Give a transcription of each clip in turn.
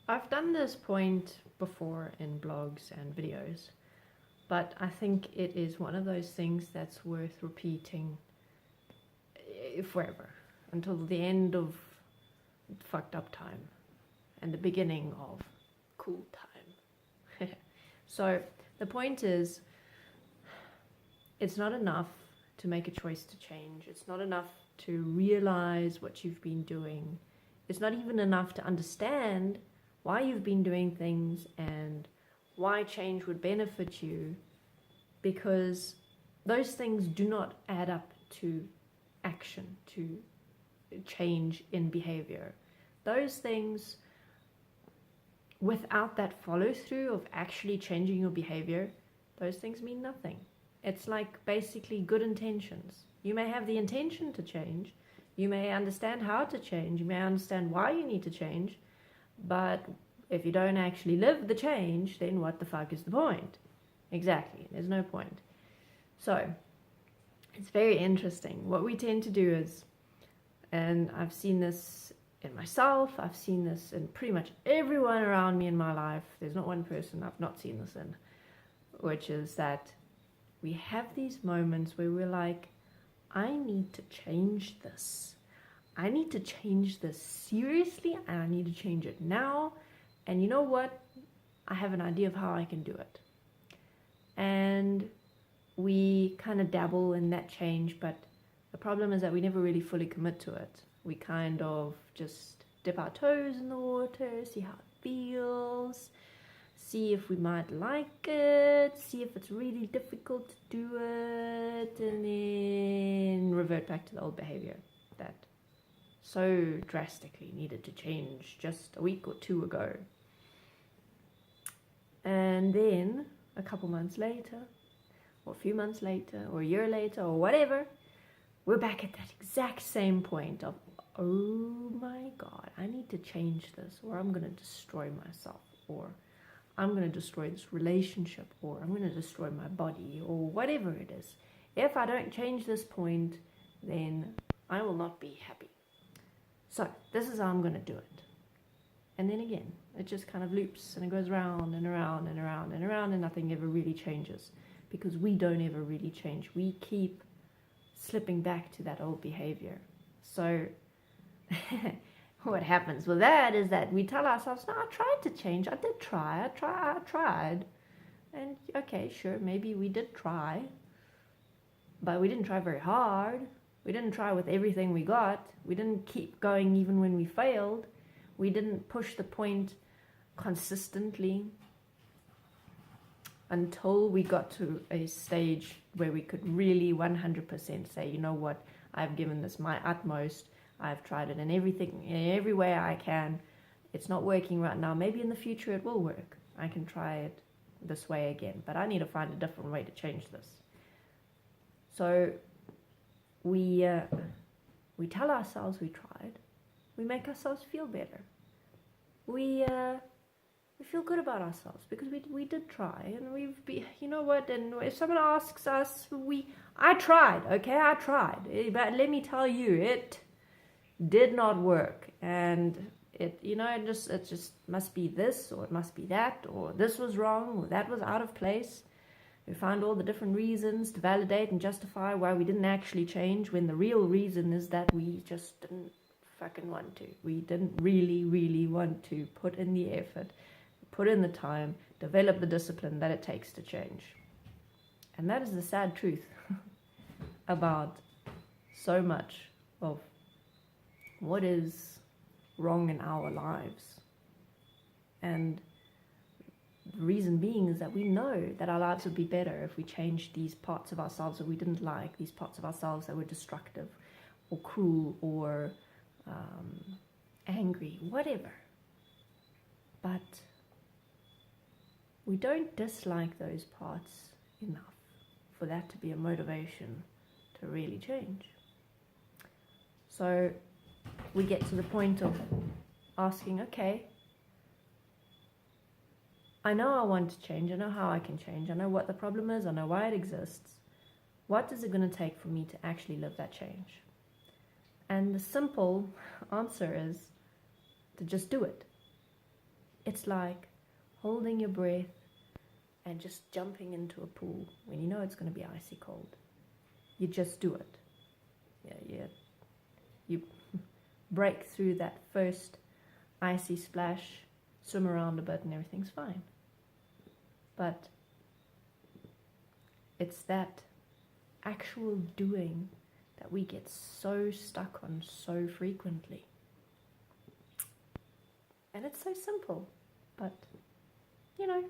I've done this point before in blogs and videos, but I think it is one of those things that's worth repeating forever until the end of fucked up time and the beginning of cool time. So the point is, it's not enough to make a choice to change. It's not enough to realize what you've been doing. It's not even enough to understand why you've been doing things and why change would benefit you, because those things do not add up to action, to change in behavior. Those things, without that follow through of actually changing your behavior, those things mean nothing. It's like basically good intentions. You may have the intention to change, you may understand how to change, you may understand why you need to change, but if you don't actually live the change, then what the fuck is the point? Exactly, there's no point. So it's very interesting. What we tend to do is, and I've seen this in myself, I've seen this in pretty much everyone around me in my life, there's not one person I've not seen this in, which is that we have these moments where we're like, I need to change this. I need to change this seriously, and I need to change it now. And you know what? I have an idea of how I can do it. And we kind of dabble in that change, but the problem is that we never really fully commit to it. We kind of just dip our toes in the water, see how it feels, see if we might like it, see if it's really difficult to do it, and then revert back to the old behavior that so drastically needed to change just a week or two ago. And then a couple months later, or a few months later, or a year later, or whatever, we're back at that exact same point of, oh my God, I need to change this, or I'm going to destroy myself, or I'm going to destroy this relationship, or I'm going to destroy my body, or whatever it is. If I don't change this point, then I will not be happy. So this is how I'm going to do it. And then again, it just kind of loops and it goes round and around and around and around, and nothing ever really changes because we don't ever really change. We keep slipping back to that old behavior. So what happens with that is that we tell ourselves, no, I tried to change. I did try. I tried. And okay, sure, maybe we did try, but we didn't try very hard. We didn't try with everything we got. We didn't keep going even when we failed. We didn't push the point consistently until we got to a stage where we could really 100% say, you know what, I've given this my utmost. I've tried it in every way I can. It's not working right now. Maybe in the future it will work. I can try it this way again, but I need to find a different way to change this. So we tell ourselves we tried. We make ourselves feel better. We feel good about ourselves because we did try, and you know what, and if someone asks us, I tried, okay, I tried, but let me tell you, it did not work, and it just must be this, or it must be that, or this was wrong, or that was out of place. We found all the different reasons to validate and justify why we didn't actually change, when the real reason is that we just didn't fucking want to. We didn't really want to put in the effort, put in the time, develop the discipline that it takes to change. And that is the sad truth about so much of what is wrong in our lives. And the reason being is that we know that our lives would be better if we changed these parts of ourselves that we didn't like, these parts of ourselves that were destructive or cruel or angry, whatever. But we don't dislike those parts enough for that to be a motivation to really change. So we get to the point of asking, okay, I know I want to change, I know how I can change, I know what the problem is, I know why it exists. What is it going to take for me to actually live that change? And the simple answer is to just do it. It's like holding your breath and just jumping into a pool when you know it's going to be icy cold. You just do it. Yeah. You break through that first icy splash, swim around a bit, and everything's fine. But it's that actual doing that we get so stuck on so frequently. And it's so simple, but you know,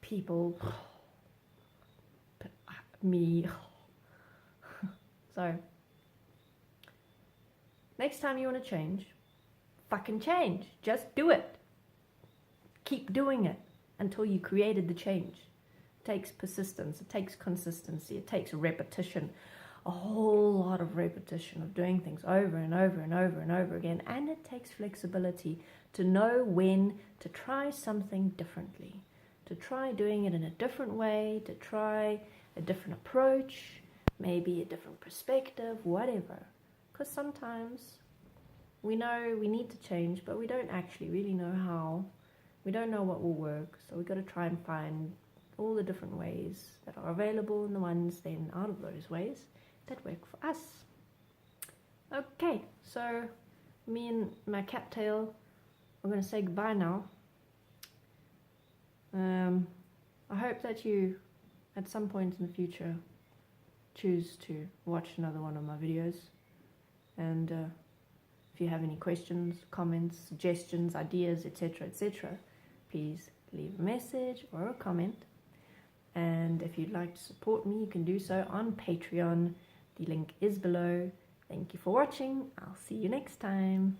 people, me. So next time you want to change, fucking change. Just do it. Keep doing it until you created the change. It takes persistence, it takes consistency, it takes repetition, a whole lot of repetition of doing things over and over and over and over again. And it takes flexibility to know when to try something differently, to try doing it in a different way, to try a different approach, maybe a different perspective, whatever. Because sometimes we know we need to change, but we don't actually really know how. We don't know what will work, so we've got to try and find all the different ways that are available and the ones then out of those ways that work for us. Okay, so me and my cattail are going to say goodbye now. I hope that you, at some point in the future, choose to watch another one of my videos. And if you have any questions, comments, suggestions, ideas, etc., please leave a message or a comment. And if you'd like to support me, you can do so on Patreon. The link is below. Thank you for watching. I'll see you next time.